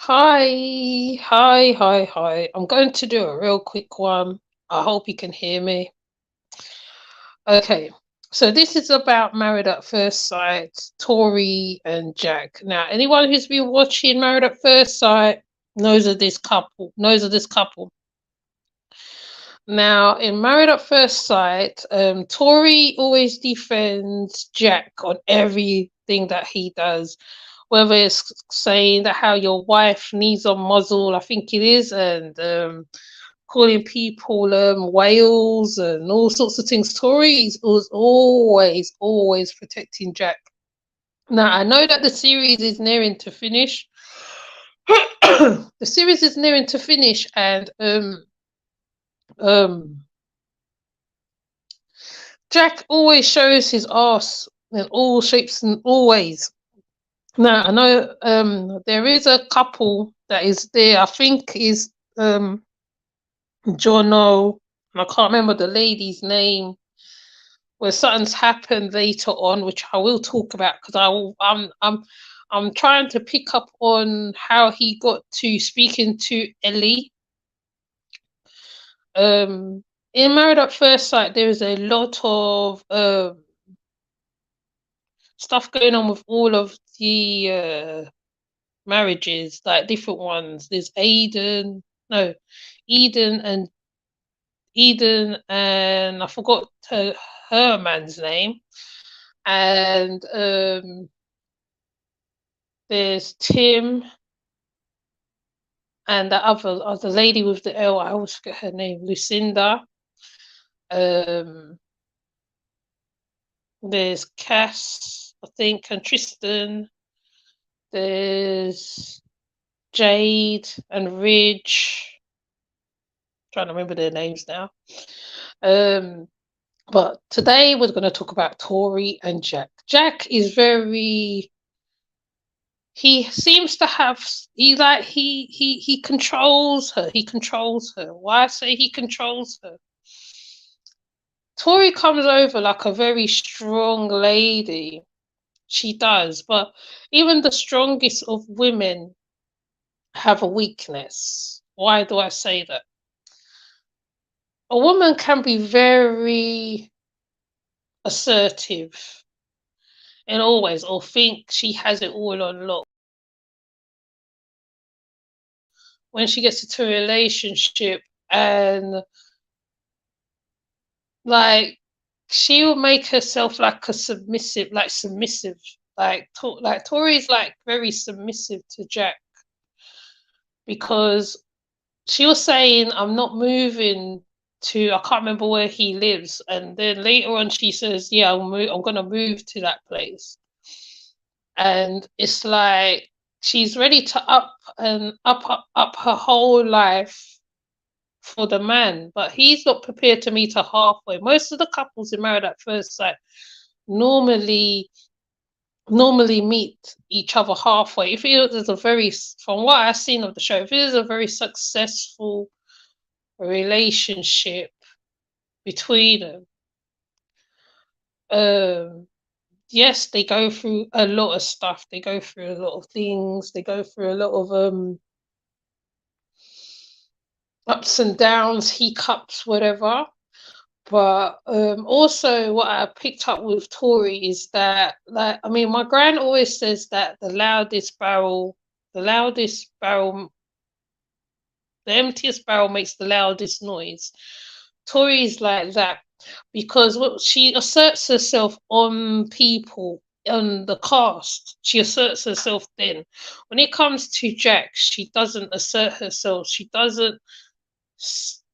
Hi. I'm going to do a real quick one. I hope you can hear me. Okay, so this is about Married at First Sight, Tori and Jack. Now, anyone who's been watching Married at First Sight knows of this couple. Now, in Married at First Sight, Tori always defends Jack on everything that he does, whether it's saying that how your wife needs a muzzle, I think it is, and calling people whales and all sorts of things. Tori was always protecting Jack. Now, I know that the series is nearing to finish. The series is nearing to finish, and um, Jack always shows his ass in all shapes and all ways. Now I know there is a couple that is there. I think is Jono, and I can't remember the lady's name. Where something's happened later on, which I will talk about because I'm trying to pick up on how he got to speaking to Ellie. In Married at First Sight, there is a lot of stuff going on with all of the marriages, like different ones. There's Eden and I forgot her man's name, and there's Tim and the other lady with the L. I always forget her name, Lucinda. There's Cass, I think, and Tristan. There's Jade and Ridge. Trying to remember their names now. But today we're going to talk about Tori and Jack. Jack is very. He seems to have. He controls her. He controls her. Why I say he controls her? Tori comes over like a very strong lady. She does, but even the strongest of women have a weakness. Why do I say that? A woman can be very assertive and always, or think she has it all on lock. When she gets into a relationship and like she will make herself like a submissive, like Tori's like very submissive to Jack because she was saying, I'm not moving to, I can't remember where he lives. And then later on, she says, yeah, I'm going to move to that place. And it's like she's ready to up her whole life for the man, but he's not prepared to meet her halfway. Most of the couples in Married at First Sight normally meet each other halfway. If it is from what I've seen of the show, if it is a very successful relationship between them, yes, they go through a lot of stuff. They go through a lot of things. They go through a lot of ups and downs, hiccups, whatever. But also, what I picked up with Tori is that, like, I mean, my gran always says that the emptiest barrel makes the loudest noise. Tori's like that because what she asserts herself on people, on the cast. She asserts herself then. When it comes to Jack, she doesn't assert herself. She doesn't.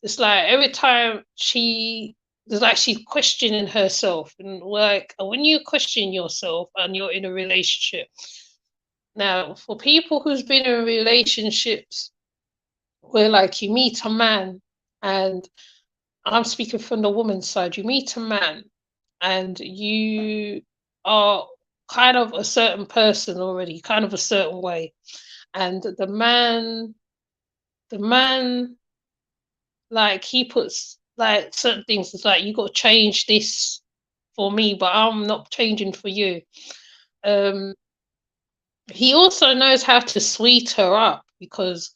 It's like every time it's like she's questioning herself, and like when you question yourself and you're in a relationship. Now, for people who's been in relationships where like you meet a man, and I'm speaking from the woman's side, you meet a man and you are kind of a certain person already, kind of a certain way. And the man like he puts like certain things. It's like you got to change this for me, but I'm not changing for you. Um, he also knows how to sweet her up. because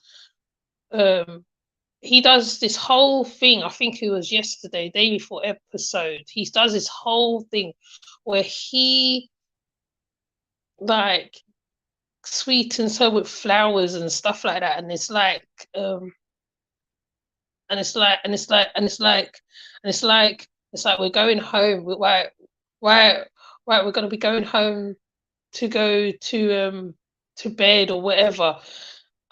he does this whole thing. I think it was yesterday, day before episode. He does this whole thing where he like sweetens her with flowers and stuff like that, and it's like we're going home. Why we're gonna be going home to go to bed or whatever.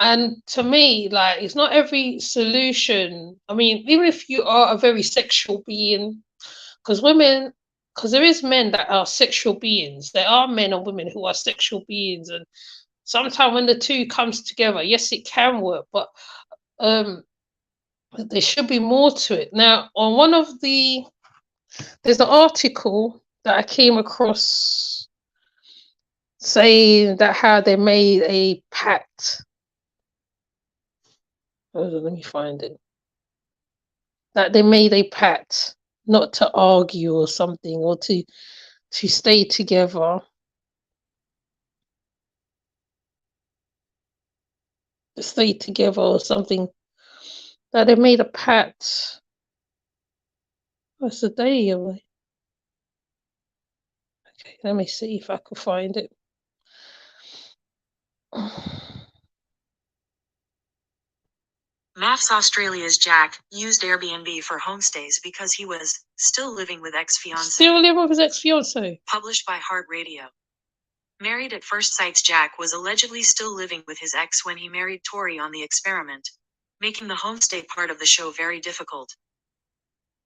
And to me, like, it's not every solution. I mean, even if you are a very sexual being, because there is men that are sexual beings. There are men and women who are sexual beings, and sometimes when the two comes together, yes, it can work, but there should be more to it. Now, on there's an article that I came across saying that how they made a pact. Hold on, let me find it. That they made a pact not to argue or something, or to stay together. To stay together or something. That they made a pact. What's the day away? Okay, let me see if I can find it. MAFS Australia's Jack used Airbnb for homestays because he was still living with ex-fiancé. Still living with his ex-fiancé. Published by Heart Radio. Married at First Sight's Jack was allegedly still living with his ex when he married Tori on The Experiment, making the homestay part of the show very difficult.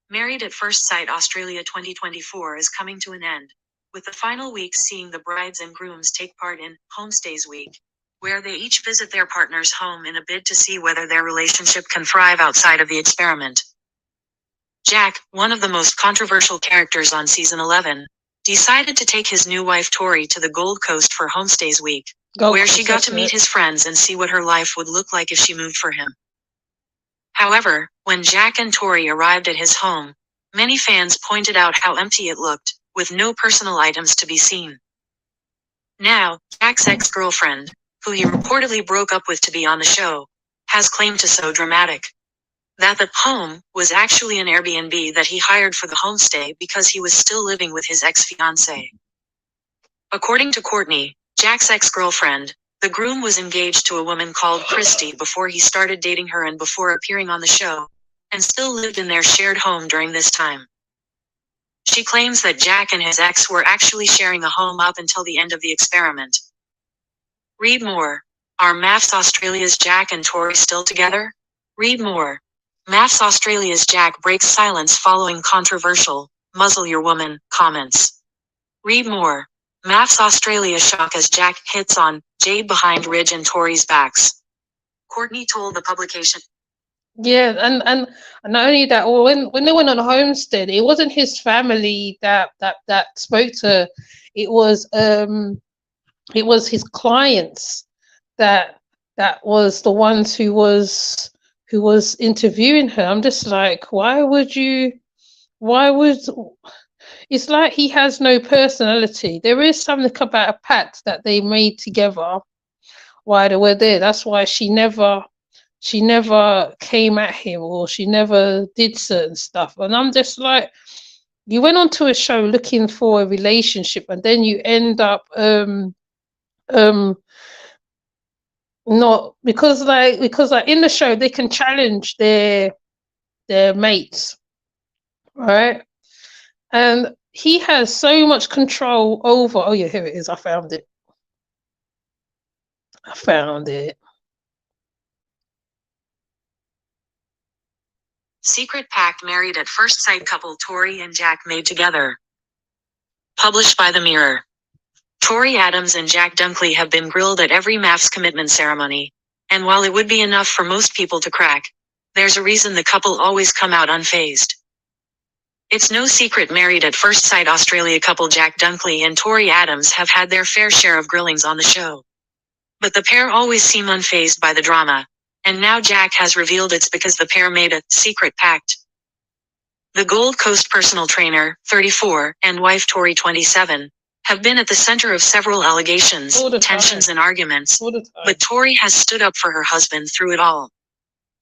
Married at First Sight Australia 2024 is coming to an end, with the final weeks seeing the brides and grooms take part in Homestays Week, where they each visit their partner's home in a bid to see whether their relationship can thrive outside of the experiment. Jack, one of the most controversial characters on season 11, decided to take his new wife Tori to the Gold Coast for Homestays Week, where she got to meet his friends and see what her life would look like if she moved for him. However, when Jack and Tori arrived at his home, many fans pointed out how empty it looked, with no personal items to be seen. Now, Jack's ex-girlfriend, who he reportedly broke up with to be on the show, has claimed to so dramatic that the home was actually an Airbnb that he hired for the homestay because he was still living with his ex-fiancée. According to Courtney, Jack's ex-girlfriend, the groom was engaged to a woman called Christy before he started dating her and before appearing on the show, and still lived in their shared home during this time. She claims that Jack and his ex were actually sharing a home up until the end of the experiment. Read more. Are MAFS Australia's Jack and Tori still together? Read more. MAFS Australia's Jack breaks silence following controversial "muzzle your woman" comments. Read more. MAFS Australia shock as Jack hits on Jade behind Ridge and Tori's backs. Courtney told the publication. Yeah, and not only that, or when they went on homestead, it wasn't his family that spoke to her. It was his clients that was the ones who was interviewing her. I'm just like, why would it's like he has no personality. There is something about a pact that they made together while they were there. That's why she never came at him, or she never did certain stuff. And I'm just like, you went onto a show looking for a relationship, and then you end up not, because in the show they can challenge their mates, right? And he has so much control over. Oh yeah, here it is. I found it. Secret pact married at first sight couple Tori and Jack made together. Published by The Mirror. Tori Adams and Jack Dunkley have been grilled at every MAFS commitment ceremony, and while it would be enough for most people to crack, there's a reason the couple always come out unfazed. It's no secret married at first sight Australia couple Jack Dunkley and Tori Adams have had their fair share of grillings on the show. But the pair always seem unfazed by the drama, and now Jack has revealed it's because the pair made a secret pact. The Gold Coast personal trainer, 34, and wife Tori, 27, have been at the center of several allegations, tensions, and arguments, but Tori has stood up for her husband through it all.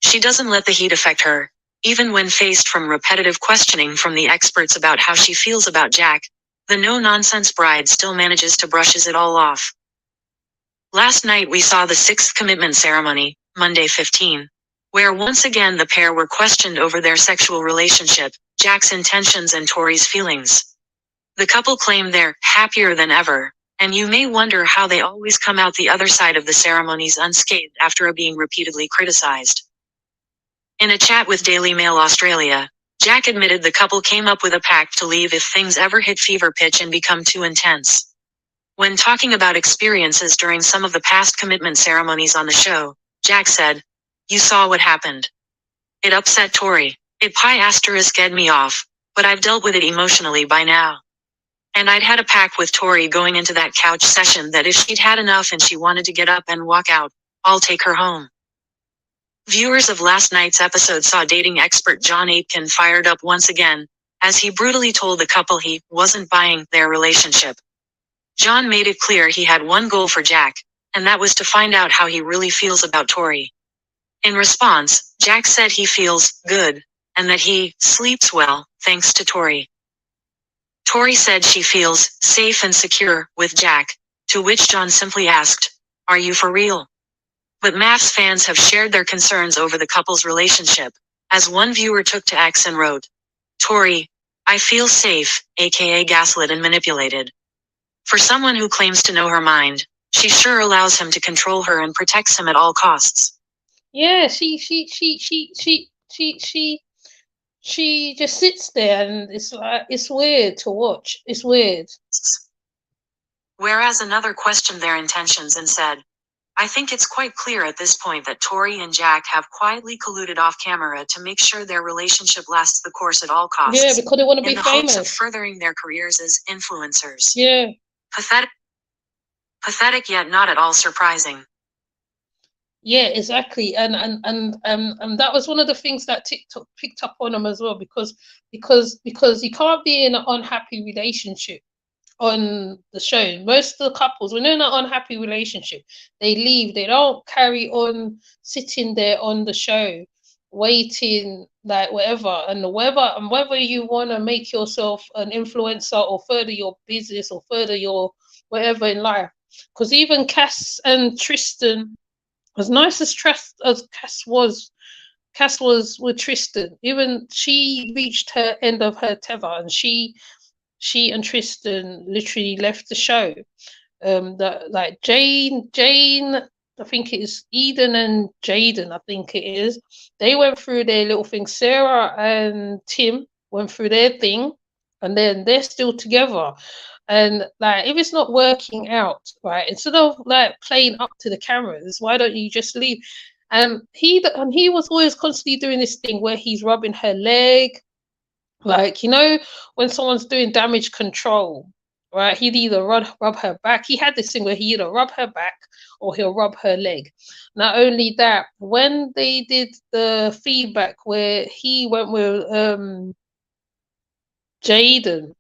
She doesn't let the heat affect her, even when faced from repetitive questioning from the experts about how she feels about Jack. The no-nonsense bride still manages to brush it all off. Last night we saw the 6th commitment ceremony, Monday 15, where once again the pair were questioned over their sexual relationship, Jack's intentions and Tori's feelings. The couple claim they're happier than ever, and you may wonder how they always come out the other side of the ceremonies unscathed after being repeatedly criticized. In a chat with Daily Mail Australia, Jack admitted the couple came up with a pact to leave if things ever hit fever pitch and become too intense. When talking about experiences during some of the past commitment ceremonies on the show, Jack said, "You saw what happened. It upset Tori. It ***ed me off, but I've dealt with it emotionally by now. And I'd had a pact with Tori going into that couch session that if she'd had enough and she wanted to get up and walk out, I'll take her home." Viewers of last night's episode saw dating expert John Aitken fired up once again, as he brutally told the couple he wasn't buying their relationship. John made it clear he had one goal for Jack, and that was to find out how he really feels about Tori. In response, Jack said he feels good, and that he sleeps well, thanks to Tori. Tori said she feels safe and secure with Jack, to which John simply asked, "Are you for real?" But MAFS fans have shared their concerns over the couple's relationship, as one viewer took to X and wrote, "Tori, I feel safe, aka gaslit and manipulated. For someone who claims to know her mind, she sure allows him to control her and protects him at all costs." Yeah, she just sits there, and it's like, it's weird to watch. It's weird. Whereas another questioned their intentions and said, "I think it's quite clear at this point that Tori and Jack have quietly colluded off camera to make sure their relationship lasts the course at all costs. Yeah, because they want to be famous. In the hopes of furthering their careers as influencers." Yeah. Pathetic yet not at all surprising. Yeah, exactly, and that was one of the things that TikTok picked up on them as well, because you can't be in an unhappy relationship on the show. Most of the couples, when they're in an unhappy relationship, they leave. They don't carry on sitting there on the show, waiting, like whatever, and whether you want to make yourself an influencer or further your business or further your whatever in life. Because even Cass and Tristan, as nice as Cass was with Tristan, even she reached her end of her tether, and she and Tristan literally left the show. Like Jane, I think it is Eden and Jaden, I think it is. They went through their little thing. Sarah and Tim went through their thing, and then they're still together. And like, if it's not working out, right, instead of like playing up to the cameras, why don't you just leave? And he was always constantly doing this thing where he's rubbing her leg, like, you know, when someone's doing damage control, right? He'd either rub her back. He had this thing where he either rub her back or he'll rub her leg. Not only that, when they did the feedback where he went with Jaden,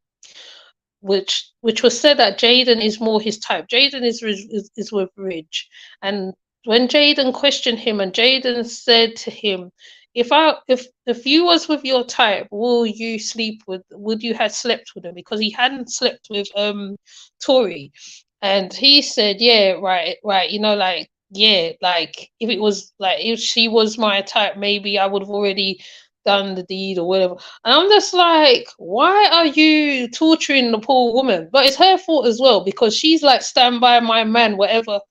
which was said that Jaden is more his type. Jaden is with Ridge, and when Jaden questioned him, and Jaden said to him, if you was with your type, would you have slept with him? Because he hadn't slept with Tori, and he said, yeah, right, you know, like, yeah, like if she was my type, maybe I would have already done the deed or whatever. And I'm just like, why are you torturing the poor woman? But it's her fault as well, because she's like, stand by my man, whatever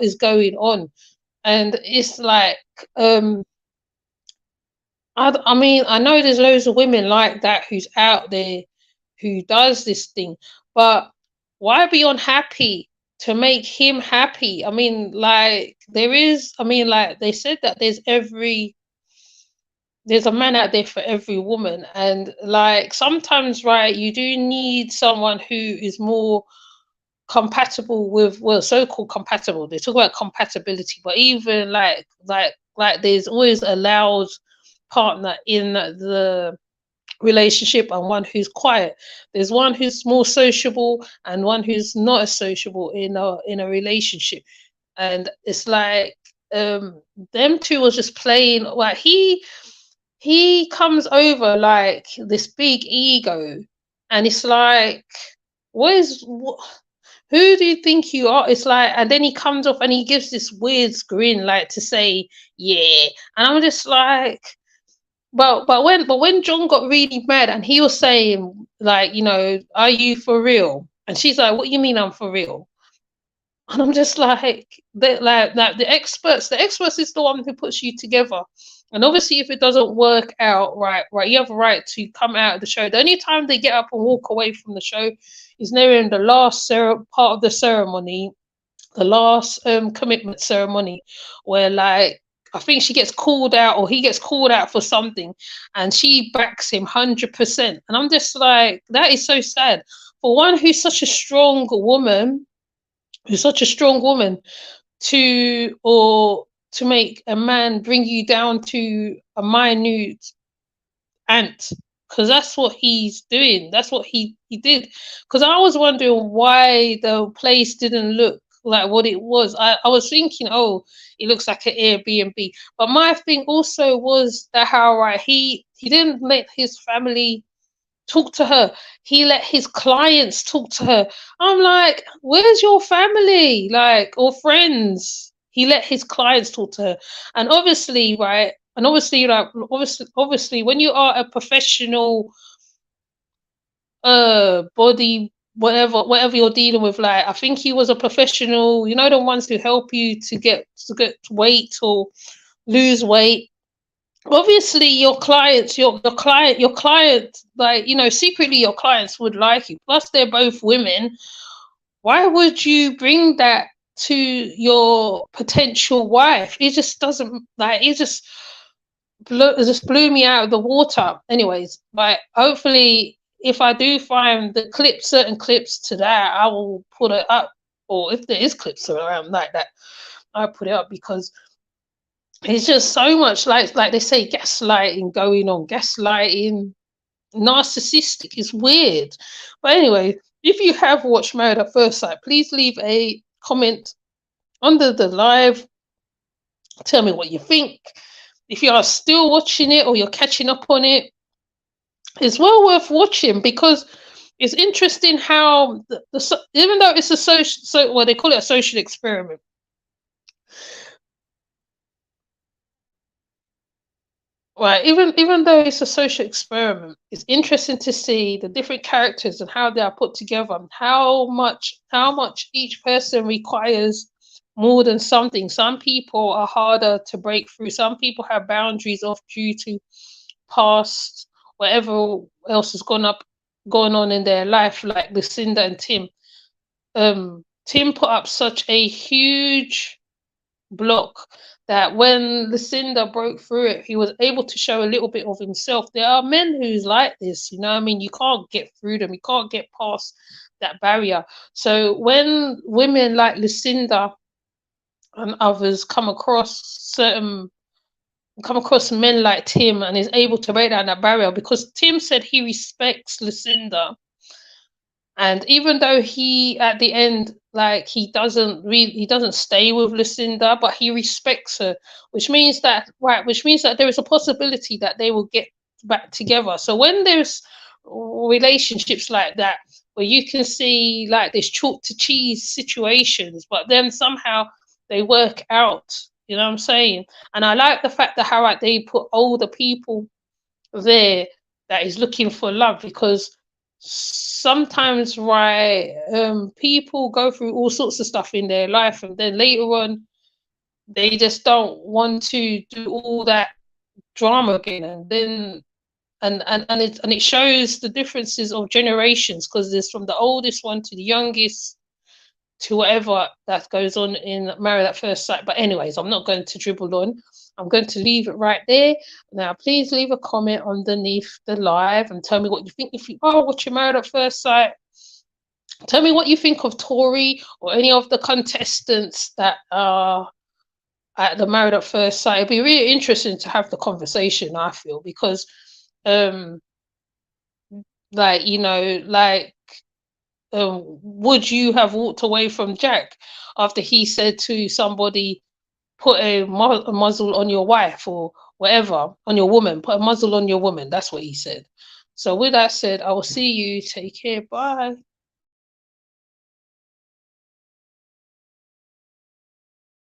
is going on. And it's like, I mean, I know there's loads of women like that who's out there who does this thing, but why be unhappy to make him happy? I mean, like, they said that there's a man out there for every woman, and like, sometimes, right, you do need someone who is more compatible with, well, so-called compatible. They talk about compatibility, but even like there's always a loud partner in the relationship and one who's quiet. There's one who's more sociable and one who's not as sociable in a relationship. And it's like them two was just playing like he comes over like this big ego, and it's like, what, who do you think you are? It's like, and then he comes off and he gives this weird grin, like to say, yeah. And I'm just like, but when John got really mad and he was saying, like, are you for real? And she's like, what do you mean I'm for real? And I'm just like, the experts is the one who puts you together. And obviously, if it doesn't work out right, you have a right to come out of the show. The only time they get up and walk away from the show is nearing the last part of the ceremony, the last commitment ceremony, where like I think she gets called out or he gets called out for something, and she backs him 100%. And I'm just like, that is so sad for one who's such a strong woman, to make a man bring you down to a minute ant, because that's what he's doing. That's what he did. Because I was wondering why the place didn't look like what it was. I was thinking, oh, it looks like an Airbnb. But my thing also was that how right he didn't let his family talk to her. He let his clients talk to her. I'm like, where's your family? Like, or friends? He let his clients talk to her. And obviously, right? And obviously, like, obviously, when you are a professional body, whatever you're dealing with, like, I think he was a professional, the ones who help you to get weight or lose weight. Obviously your clients, your client, like, secretly your clients would like you, plus they're both women. Why would you bring that to your potential wife? It just doesn't, like, it just blew me out of the water. Anyways, but hopefully if I do find certain clips to that, I will put it up, or if there is clips around like that, I'll put it up, because it's just so much like they say, gaslighting going on, gaslighting, narcissistic. It's weird. But anyway, if you have watched Married at First Sight, please leave a comment under the live. Tell me what you think. If you are still watching it or you're catching up on it, it's well worth watching, because it's interesting how even though it's a social, they call it a social experiment. Right, even though it's a social experiment, it's interesting to see the different characters and how they are put together, and how much each person requires more than something. Some people are harder to break through. Some people have boundaries off due to past whatever else has going on in their life, like Lucinda and Tim. Tim put up such a huge block that when Lucinda broke through it, he was able to show a little bit of himself. There are men who's like this, I mean, you can't get through them, you can't get past that barrier. So when women like Lucinda and others come across men like Tim, and is able to break down that barrier, because Tim said he respects Lucinda, and even though he at the end, like, he doesn't stay with Lucinda, but he respects her, which means that there is a possibility that they will get back together. So when there's relationships like that, where you can see like this chalk to cheese situations, but then somehow they work out, you know what I'm saying? And I like the fact that how like they put older people there that is looking for love, because sometimes people go through all sorts of stuff in their life, and then later on they just don't want to do all that drama again, and then and it shows the differences of generations, because there's from the oldest one to the youngest to whatever that goes on in Married at First Sight. But anyways, I'm not going to dribble on. I'm going to leave it right there. Now, please leave a comment underneath the live and tell me what you think. If you are watching Married at First Sight, tell me what you think of Tori or any of the contestants that are at the Married at First Sight. It'd be really interesting to have the conversation, I feel, because Like, you know, like, would you have walked away from Jack after he said to somebody, put a muzzle on your wife or whatever, on your woman, put a muzzle on your woman? That's what he said. So with that said, I will see you. Take care. Bye.